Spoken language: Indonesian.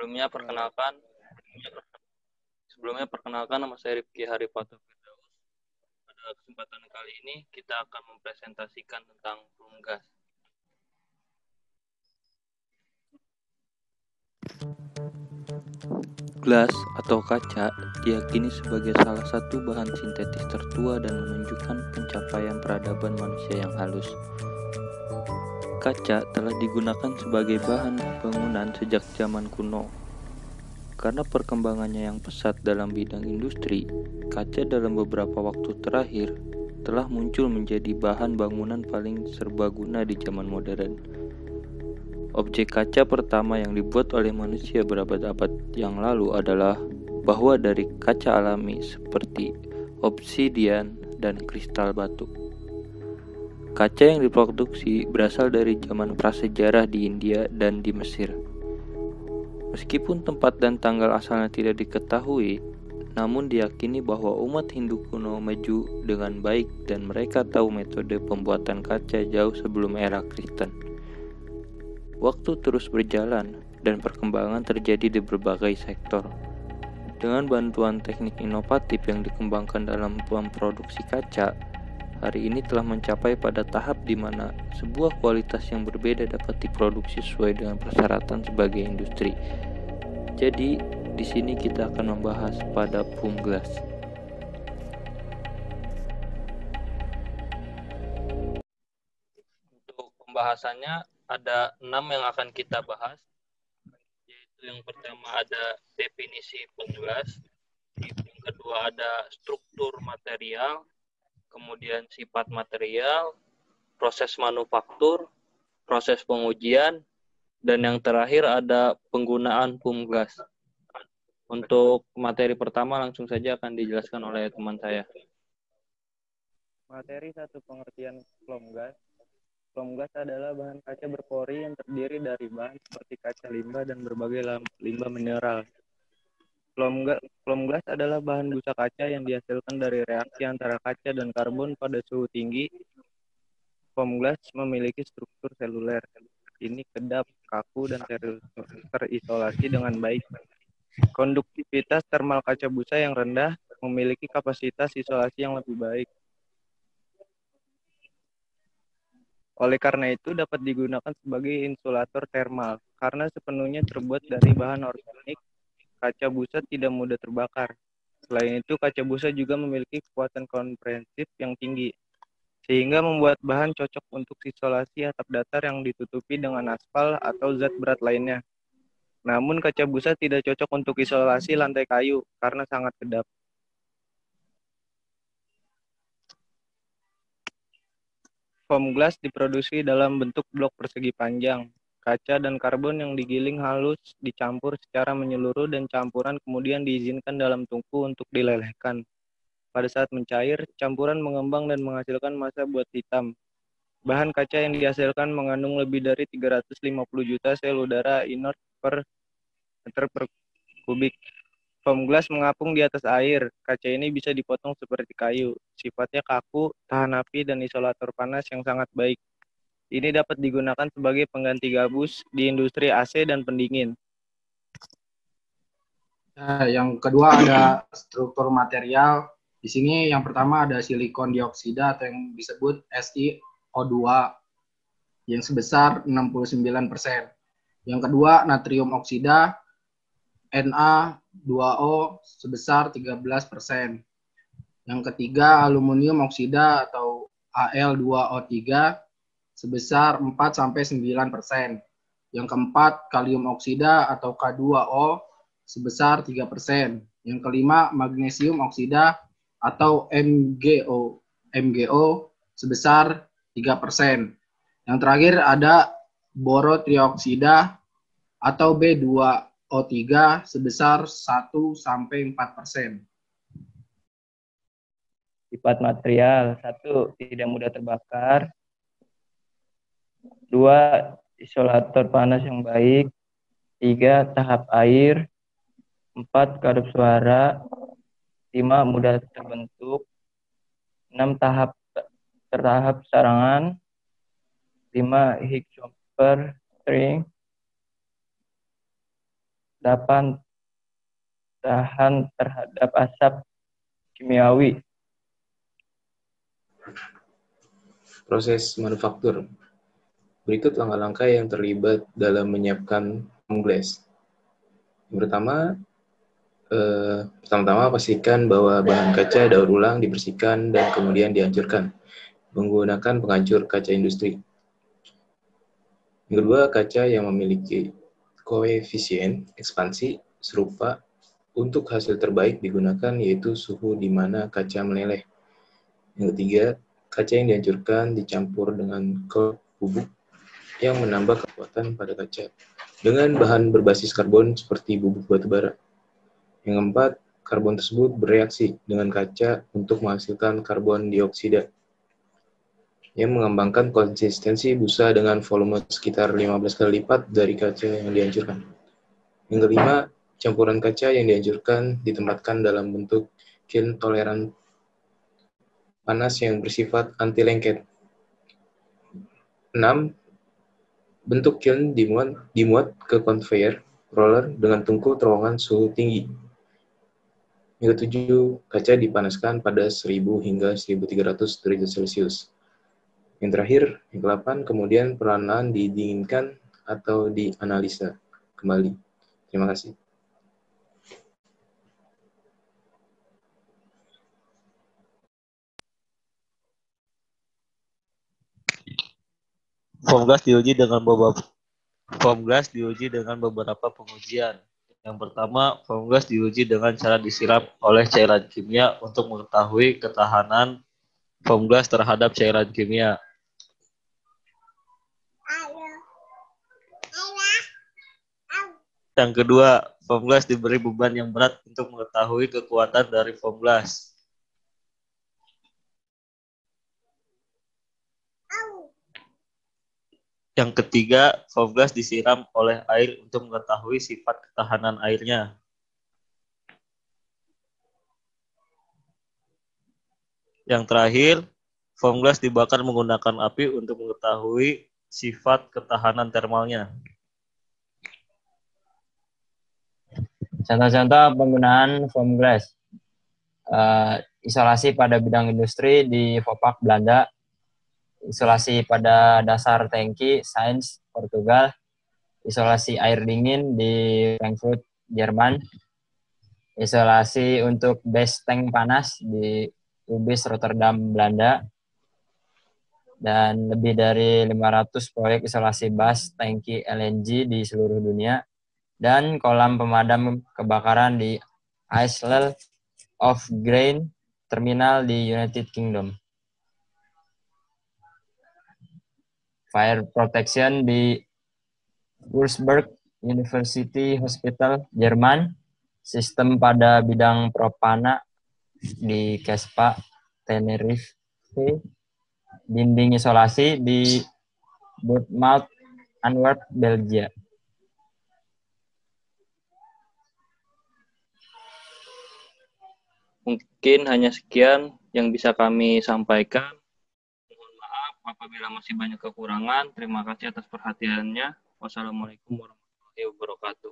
Sebelumnya perkenalkan nama saya Rifki Haripato Firdaus. Pada kesempatan kali ini kita akan mempresentasikan tentang flum gas. Gelas atau kaca diyakini sebagai salah satu bahan sintetis tertua dan menunjukkan pencapaian peradaban manusia yang halus. Kaca telah digunakan sebagai bahan bangunan sejak zaman kuno. Karena perkembangannya yang pesat dalam bidang industri, kaca dalam beberapa waktu terakhir telah muncul menjadi bahan bangunan paling serbaguna di zaman modern. Objek kaca pertama yang dibuat oleh manusia berabad-abad yang lalu adalah bahwa dari kaca alami seperti obsidian dan kristal batu. Kaca yang diproduksi berasal dari zaman prasejarah di India dan di Mesir. Meskipun tempat dan tanggal asalnya tidak diketahui, namun diyakini bahwa umat Hindu kuno maju dengan baik dan mereka tahu metode pembuatan kaca jauh sebelum era Kristen. Waktu terus berjalan dan perkembangan terjadi di berbagai sektor. Dengan bantuan teknik inovatif yang dikembangkan dalam memproduksi kaca, hari ini telah mencapai pada tahap di mana sebuah kualitas yang berbeda dapat diproduksi sesuai dengan persyaratan sebagai industri. Jadi, di sini kita akan membahas pada flum glass. Untuk pembahasannya ada 6 yang akan kita bahas, yaitu yang pertama ada definisi flum glass, yang kedua ada struktur material, kemudian sifat material, proses manufaktur, proses pengujian, dan yang terakhir ada penggunaan flum glass. Untuk materi pertama langsung saja akan dijelaskan oleh teman saya. Materi satu pengertian flum gas. Flum gas adalah bahan kaca berpori yang terdiri dari bahan seperti kaca limbah dan berbagai limbah mineral. Flum gas adalah bahan busa kaca yang dihasilkan dari reaksi antara kaca dan karbon pada suhu tinggi. Flum gas memiliki struktur seluler. Ini kedap, kaku, dan terisolasi dengan baik. Konduktivitas termal kaca busa yang rendah memiliki kapasitas isolasi yang lebih baik. Oleh karena itu dapat digunakan sebagai insulator termal. Karena sepenuhnya terbuat dari bahan organik, kaca busa tidak mudah terbakar. Selain itu, kaca busa juga memiliki kekuatan kompresif yang tinggi, sehingga membuat bahan cocok untuk isolasi atap datar yang ditutupi dengan aspal atau zat berat lainnya. Namun kaca busa tidak cocok untuk isolasi lantai kayu karena sangat kedap. Foam glass diproduksi dalam bentuk blok persegi panjang. Kaca dan karbon yang digiling halus dicampur secara menyeluruh dan campuran kemudian diizinkan dalam tungku untuk dilelehkan. Pada saat mencair, campuran mengembang dan menghasilkan massa buat hitam. Bahan kaca yang dihasilkan mengandung lebih dari 350 juta sel udara inert per meter per kubik. Foam glass mengapung di atas air. Kaca ini bisa dipotong seperti kayu. Sifatnya kaku, tahan api, dan isolator panas yang sangat baik. Ini dapat digunakan sebagai pengganti gabus di industri AC dan pendingin. Yang kedua ada struktur material. Di sini yang pertama ada silikon dioksida atau yang disebut SiO2 yang sebesar 69%. Yang kedua natrium oksida Na2O sebesar 13%. Yang ketiga aluminium oksida atau Al2O3 sebesar 4-9%. Yang keempat kalium oksida atau K2O sebesar 3%. Yang kelima magnesium oksida atau MgO sebesar 3%. Yang terakhir ada borotrioksida atau B2O3 sebesar 1-4%. Sifat material. 1. Tidak mudah terbakar. 2. Isolator panas yang baik. 3. Tahap air. 4. Kadar suara. 5. Mudah terbentuk. 6. Tahap sarangan. 5. Higshopper string. dapat tahan terhadap asap kimiawi. Proses manufaktur. Berikut langkah-langkah yang terlibat dalam menyiapkan foam glass. Yang pertama-tama pastikan bahwa bahan kaca daur ulang dibersihkan dan kemudian dihancurkan menggunakan penghancur kaca industri. Yang kedua, kaca yang memiliki koefisien ekspansi serupa untuk hasil terbaik digunakan, yaitu suhu di mana kaca meleleh. Yang ketiga, kaca yang dihancurkan dicampur dengan bubuk yang menambah kekuatan pada kaca dengan bahan berbasis karbon seperti bubuk batubara. Yang keempat, karbon tersebut bereaksi dengan kaca untuk menghasilkan karbon dioksida yang mengembangkan konsistensi busa dengan volume sekitar 15 kali lipat dari kaca yang dihancurkan. Yang kelima, campuran kaca yang dihancurkan ditempatkan dalam bentuk kiln toleran panas yang bersifat anti-lengket. 6. Bentuk kiln dimuat ke conveyor roller dengan tungku terowongan suhu tinggi. Yang ketujuh, kaca dipanaskan pada 1000 hingga 1300 derajat Celcius. Yang terakhir, yang ke-8, kemudian perlahan-lahan didinginkan atau dianalisa kembali. Terima kasih. Foam glass diuji dengan beberapa pengujian. Yang pertama, foam glass diuji dengan cara disiram oleh cairan kimia untuk mengetahui ketahanan foam glass terhadap cairan kimia. Yang kedua, foam glass diberi beban yang berat untuk mengetahui kekuatan dari foam glass. Yang ketiga, foam glass disiram oleh air untuk mengetahui sifat ketahanan airnya. Yang terakhir, foam glass dibakar menggunakan api untuk mengetahui sifat ketahanan termalnya. Contoh-contoh penggunaan foam glass. Isolasi pada bidang industri di Vopak, Belanda. Isolasi pada dasar tangki Sains, Portugal. Isolasi air dingin di Frankfurt, Jerman. Isolasi untuk base tank panas di Lubis, Rotterdam, Belanda. Dan lebih dari 500 proyek isolasi bas tangki LNG di seluruh dunia. Dan kolam pemadam kebakaran di Isle of Grain Terminal di United Kingdom. Fire protection di Würzburg University Hospital, Jerman. Sistem pada bidang propana di Kespa, Tenerife. Dinding isolasi di Bournemouth, Antwerp, Belgia. Mungkin hanya sekian yang bisa kami sampaikan. Mohon maaf apabila masih banyak kekurangan. Terima kasih atas perhatiannya. Wassalamualaikum warahmatullahi wabarakatuh.